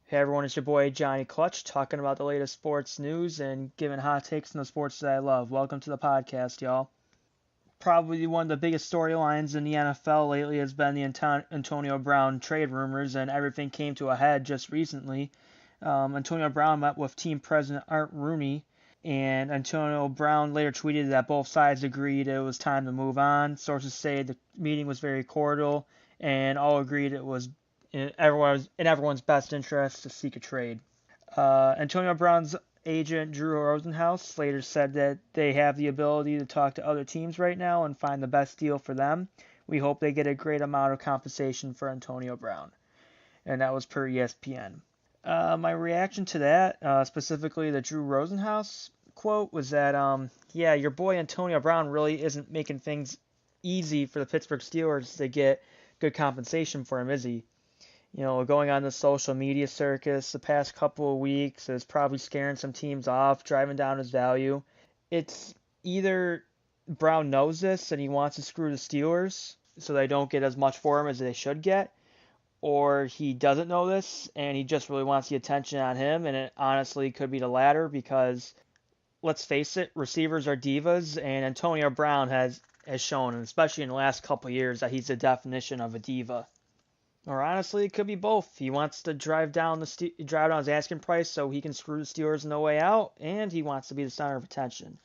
Hey everyone, it's your boy Johnny Clutch talking about the latest sports news and giving hot takes on the sports that I love. Welcome to the podcast, y'all. Probably one of the biggest storylines in the NFL lately has been the Antonio Brown trade rumors, and everything came to a head just recently. Antonio Brown met with team president Art Rooney, and Antonio Brown later tweeted that both sides agreed it was time to move on. Sources say the meeting was very cordial, and all agreed it was in everyone's best interest to seek a trade. Antonio Brown's agent Drew Rosenhaus later said that they have the ability to talk to other teams right now and find the best deal for them. We hope they get a great amount of compensation for Antonio Brown. And that was per ESPN. My reaction to that, specifically the Drew Rosenhaus quote, was that, yeah, your boy Antonio Brown really isn't making things easy for the Pittsburgh Steelers to get good compensation for him, is he? Going on the social media circus the past couple of weeks is probably scaring some teams off, driving down his value. It's either Brown knows this and he wants to screw the Steelers so they don't get as much for him as they should get, or he doesn't know this and he just really wants the attention on him, and it honestly could be the latter because, let's face it, receivers are divas, and Antonio Brown has shown, and especially in the last couple of years, that he's the definition of a diva. Or honestly, it could be both. He wants to drive down his asking price so he can screw the Steelers on the way out, and he wants to be the center of attention.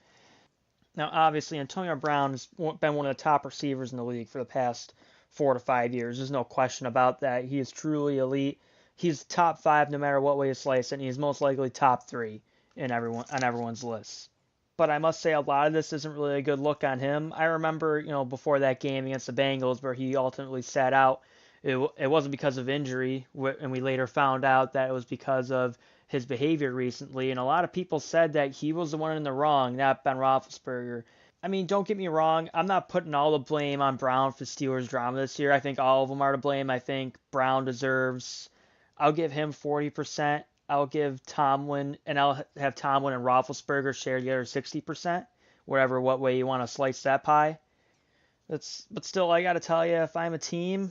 Now, obviously, Antonio Brown has been one of the top receivers in the league for the past 4 to 5 years. There's no question about that. He is truly elite. He's top five no matter what way you slice it, and he's most likely top three on everyone's list. But I must say a lot of this isn't really a good look on him. I remember, before that game against the Bengals where he ultimately sat out, it wasn't because of injury, and we later found out that it was because of his behavior recently. And a lot of people said that he was the one in the wrong, not Ben Roethlisberger. I mean, don't get me wrong. I'm not putting all the blame on Brown for Steelers drama this year. I think all of them are to blame. I think Brown deserves. I'll give him 40%. I'll give Tomlin, and I'll have Tomlin and Roethlisberger share the other 60%. What way you want to slice that pie. But still, I got to tell you, if I'm a team,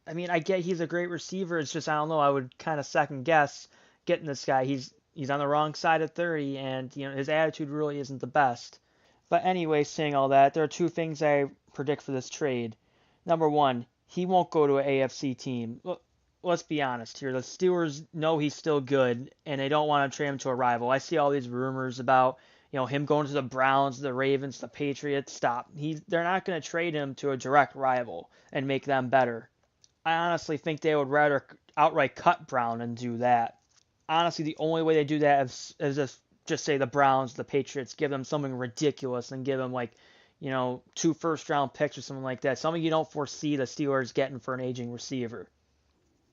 I mean, I get he's a great receiver. It's just, I don't know, I would kind of second guess getting this guy. He's on the wrong side of 30, and his attitude really isn't the best. But anyway, saying all that, there are two things I predict for this trade. Number one, he won't go to an AFC team. Let's be honest here. The Steelers know he's still good, and they don't want to trade him to a rival. I see all these rumors about him going to the Browns, the Ravens, the Patriots. Stop. They're not going to trade him to a direct rival and make them better. I honestly think they would rather outright cut Brown than do that. Honestly, the only way they do that is if, just say the Browns, the Patriots, give them something ridiculous and give them 2 first-round picks or something like that. Something you don't foresee the Steelers getting for an aging receiver.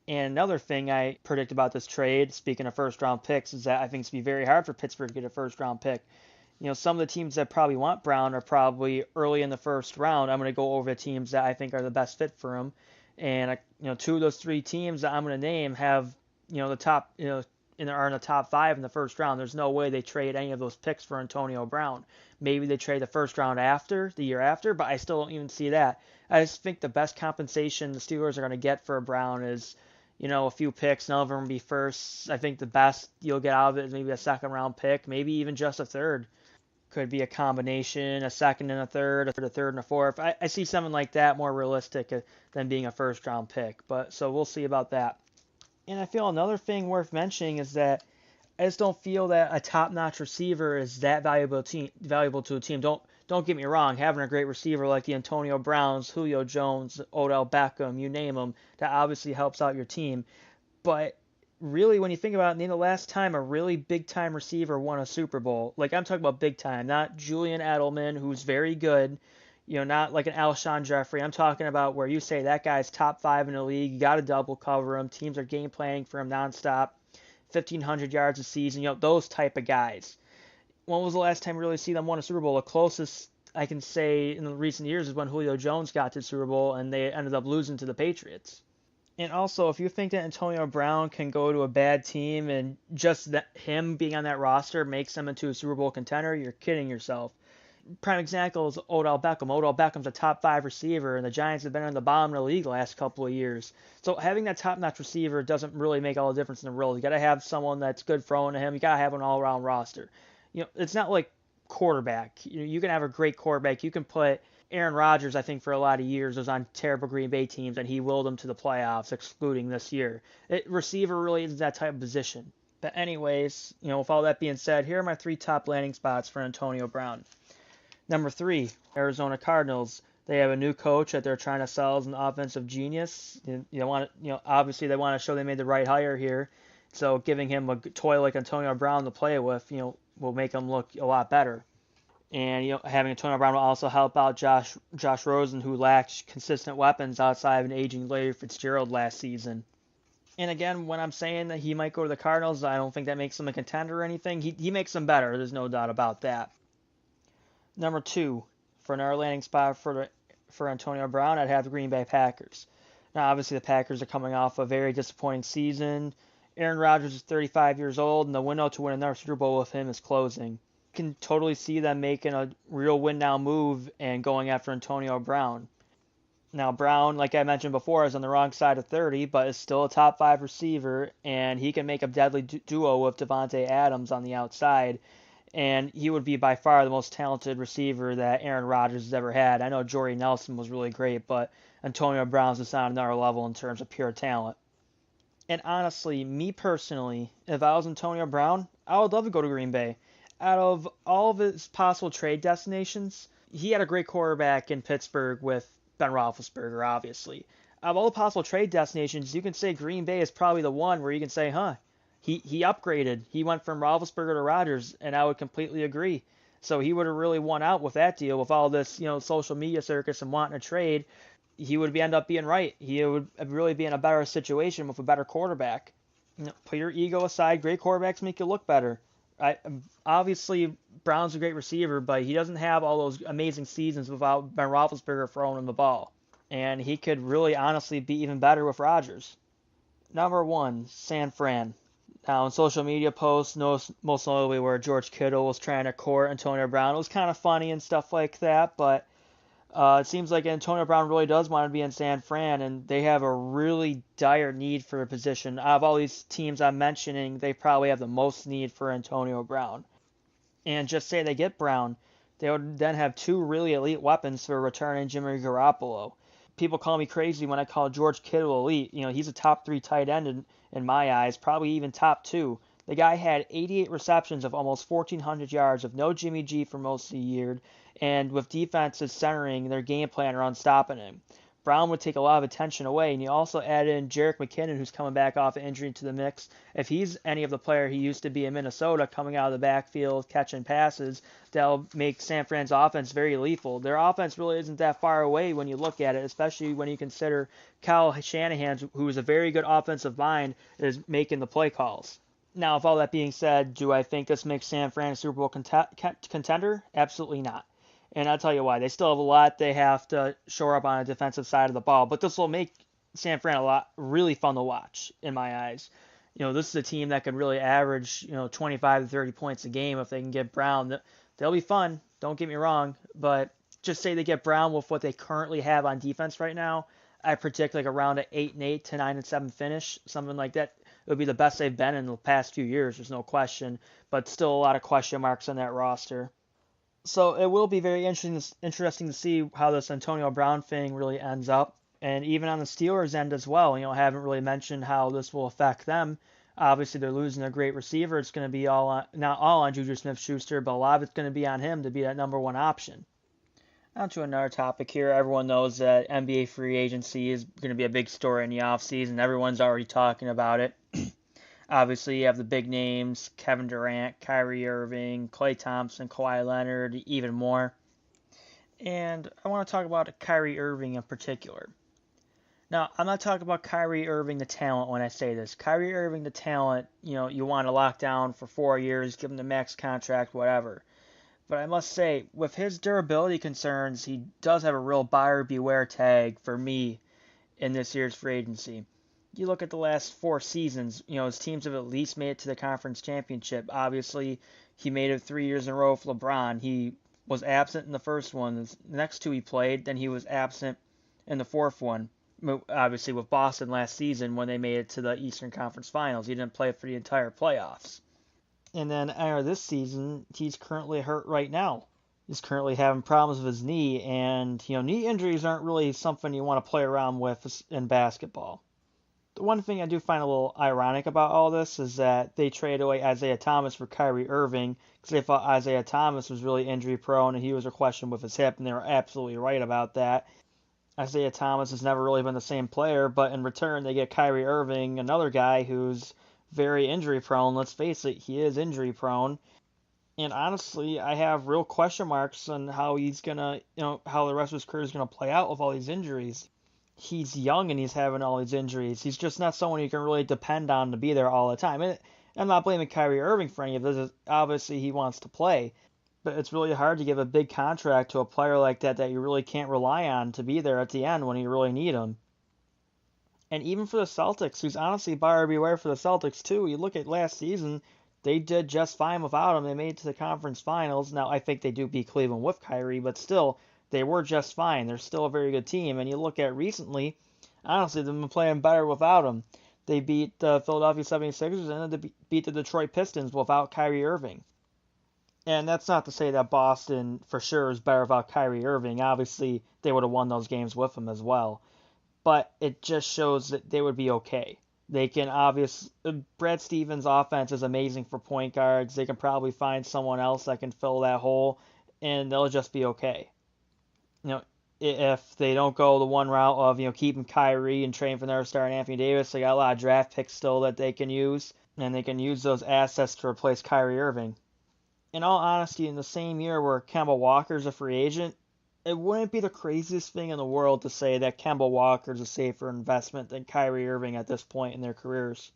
And another thing I predict about this trade, speaking of first-round picks, is that I think it's going to be very hard for Pittsburgh to get a first-round pick. Some of the teams that probably want Brown are probably early in the first round. I'm going to go over the teams that I think are the best fit for him. And 2 of those 3 teams that I'm going to name have the top are in the top 5 in the first round. There's no way they trade any of those picks for Antonio Brown. Maybe they trade the first round the year after, but I still don't even see that. I just think the best compensation the Steelers are going to get for Brown is a few picks. None of them will be firsts. I think the best you'll get out of it is maybe a second round pick, maybe even just a third. Could be a combination, a second and a third and a fourth. I see something like that more realistic than being a first round pick. But so we'll see about that. And I feel another thing worth mentioning is that I just don't feel that a top-notch receiver is that valuable to a team. Don't get me wrong, having a great receiver like the Antonio Browns, Julio Jones, Odell Beckham, you name them, that obviously helps out your team. But really, when you think about it, name the last time a really big-time receiver won a Super Bowl. I'm talking about big-time, not Julian Edelman, who's very good, not like an Alshon Jeffrey. I'm talking about where you say that guy's top 5 in the league, you got to double cover him, teams are game planning for him nonstop, 1,500 yards a season, those type of guys. When was the last time you really see them win a Super Bowl? The closest I can say in the recent years is when Julio Jones got to the Super Bowl and they ended up losing to the Patriots. And also, if you think that Antonio Brown can go to a bad team and just him being on that roster makes him into a Super Bowl contender, you're kidding yourself. Prime example is Odell Beckham. Odell Beckham's a top 5 receiver, and the Giants have been in the bottom of the league the last couple of years. So having that top-notch receiver doesn't really make all the difference in the world. You got to have someone that's good throwing to him. You got to have an all-around roster. It's not like quarterback. You can have a great quarterback. You can put Aaron Rodgers, I think, for a lot of years was on terrible Green Bay teams, and he willed them to the playoffs, excluding this year. Receiver really isn't that type of position. But anyways, with all that being said, here are my 3 top landing spots for Antonio Brown. Number 3, Arizona Cardinals. They have a new coach that they're trying to sell as an offensive genius. Obviously they want to show they made the right hire here. So giving him a toy like Antonio Brown to play with, will make him look a lot better. And having Antonio Brown will also help out Josh Rosen, who lacked consistent weapons outside of an aging Larry Fitzgerald last season. And again, when I'm saying that he might go to the Cardinals, I don't think that makes him a contender or anything. He makes them better. There's no doubt about that. Number 2, for another landing spot for Antonio Brown, I'd have the Green Bay Packers. Now, obviously, the Packers are coming off a very disappointing season. Aaron Rodgers is 35 years old, and the window to win another Super Bowl with him is closing. You can totally see them making a real win-now move and going after Antonio Brown. Now, Brown, like I mentioned before, is on the wrong side of 30, but is still a top 5 receiver, and he can make a deadly duo with Devontae Adams on the outside. And he would be by far the most talented receiver that Aaron Rodgers has ever had. I know Jordy Nelson was really great, but Antonio Brown's just on another level in terms of pure talent. And honestly, me personally, if I was Antonio Brown, I would love to go to Green Bay. Out of all of his possible trade destinations, he had a great quarterback in Pittsburgh with Ben Roethlisberger, obviously. Out of all the possible trade destinations, you can say Green Bay is probably the one where you can say, he upgraded. He went from Roethlisberger to Rodgers, and I would completely agree. So he would have really won out with that deal, with all this, social media circus and wanting to trade. He would end up being right. He would really be in a better situation with a better quarterback. Put your ego aside. Great quarterbacks make you look better. Obviously, Brown's a great receiver, but he doesn't have all those amazing seasons without Ben Roethlisberger throwing him the ball. And he could really honestly be even better with Rodgers. Number 1, San Fran. Now, in social media posts, most notably where George Kittle was trying to court Antonio Brown, it was kind of funny and stuff like that, but it seems like Antonio Brown really does want to be in San Fran, and they have a really dire need for a position. Out of all these teams I'm mentioning, they probably have the most need for Antonio Brown. And just say they get Brown, they would then have 2 really elite weapons for returning Jimmy Garoppolo. People call me crazy when I call George Kittle elite. He's a top 3 tight end in my eyes, probably even top 2. The guy had 88 receptions of almost 1,400 yards with no Jimmy G for most of the year, and with defenses centering their game plan around stopping him. Brown would take a lot of attention away, and you also add in Jerick McKinnon, who's coming back off an injury to the mix. If he's any of the player he used to be in Minnesota, coming out of the backfield, catching passes, that'll make San Fran's offense very lethal. Their offense really isn't that far away when you look at it, especially when you consider Kyle Shanahan, who is a very good offensive mind, is making the play calls. Now, with all that being said, do I think this makes San Fran a Super Bowl contender? Absolutely not. And I'll tell you why. They still have a lot they have to shore up on the defensive side of the ball. But this will make San Fran really fun to watch, in my eyes. This is a team that could really average, 25 to 30 points a game if they can get Brown. They'll be fun, don't get me wrong. But just say they get Brown with what they currently have on defense right now. I predict like around an 8-8 to 9-7 finish, something like that. It would be the best they've been in the past few years, there's no question. But still a lot of question marks on that roster. So it will be very interesting to see how this Antonio Brown thing really ends up. And even on the Steelers' end as well, I haven't really mentioned how this will affect them. Obviously, they're losing a great receiver. It's going to be not all on Juju Smith-Schuster, but a lot of it's going to be on him to be that number 1 option. On to another topic here. Everyone knows that NBA free agency is going to be a big story in the offseason. Everyone's already talking about it. Obviously, you have the big names, Kevin Durant, Kyrie Irving, Klay Thompson, Kawhi Leonard, even more. And I want to talk about Kyrie Irving in particular. Now, I'm not talking about Kyrie Irving, the talent, when I say this. Kyrie Irving, the talent, you want to lock down for 4 years, give him the max contract, whatever. But I must say, with his durability concerns, he does have a real buyer beware tag for me in this year's free agency. You look at the last 4 seasons, his teams have at least made it to the conference championship. Obviously, he made it 3 years in a row with LeBron. He was absent in the first one. The next two he played, then he was absent in the fourth one. Obviously, with Boston last season when they made it to the Eastern Conference Finals, he didn't play for the entire playoffs. And then this season, he's currently hurt right now. He's currently having problems with his knee, and knee injuries aren't really something you want to play around with in basketball. The one thing I do find a little ironic about all this is that they traded away Isaiah Thomas for Kyrie Irving because they thought Isaiah Thomas was really injury prone and he was a question with his hip, and they were absolutely right about that. Isaiah Thomas has never really been the same player, but in return they get Kyrie Irving, another guy who's very injury prone. Let's face it, he is injury prone. And honestly, I have real question marks on how he's gonna, how the rest of his career is gonna play out with all these injuries. He's young and he's having all these injuries. He's just not someone you can really depend on to be there all the time. And I'm not blaming Kyrie Irving for any of this. Obviously, he wants to play. But it's really hard to give a big contract to a player like that you really can't rely on to be there at the end when you really need him. And even for the Celtics, who's honestly buyer beware for the Celtics too. You look at last season, they did just fine without him. They made it to the conference finals. Now, I think they do beat Cleveland with Kyrie, but still, they were just fine. They're still a very good team. And you look at recently, honestly, they've been playing better without him. They beat the Philadelphia 76ers and they beat the Detroit Pistons without Kyrie Irving. And that's not to say that Boston for sure is better without Kyrie Irving. Obviously, they would have won those games with him as well. But it just shows that they would be okay. They can Brad Stevens' offense is amazing for point guards. They can probably find someone else that can fill that hole, and they'll just be okay. If they don't go the one route of keeping Kyrie and trading for their star and Anthony Davis, they got a lot of draft picks still that they can use, and they can use those assets to replace Kyrie Irving. In all honesty, in the same year where Kemba Walker's a free agent, it wouldn't be the craziest thing in the world to say that Kemba Walker's a safer investment than Kyrie Irving at this point in their careers.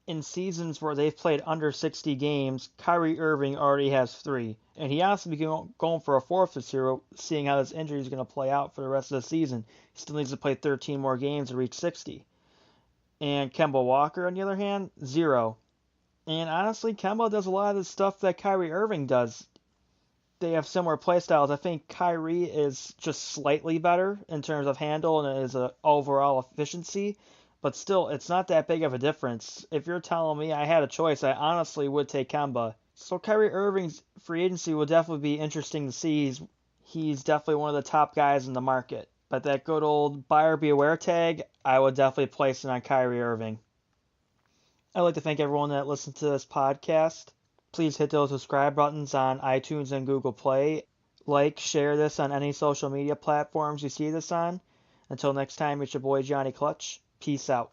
In seasons where they've played under 60 games, Kyrie Irving already has 3, and he has to be going for a 4th this year, seeing how this injury is going to play out for the rest of the season. He still needs to play 13 more games to reach 60. And Kemba Walker, on the other hand, 0. And honestly, Kemba does a lot of the stuff that Kyrie Irving does. They have similar play styles. I think Kyrie is just slightly better in terms of handle and his overall efficiency, but still, it's not that big of a difference. If you're telling me I had a choice, I honestly would take Kemba. So Kyrie Irving's free agency will definitely be interesting to see. He's definitely one of the top guys in the market. But that good old buyer beware tag, I would definitely place it on Kyrie Irving. I'd like to thank everyone that listened to this podcast. Please hit those subscribe buttons on iTunes and Google Play. Share this on any social media platforms you see this on. Until next time, it's your boy Johnny Clutch. Peace out.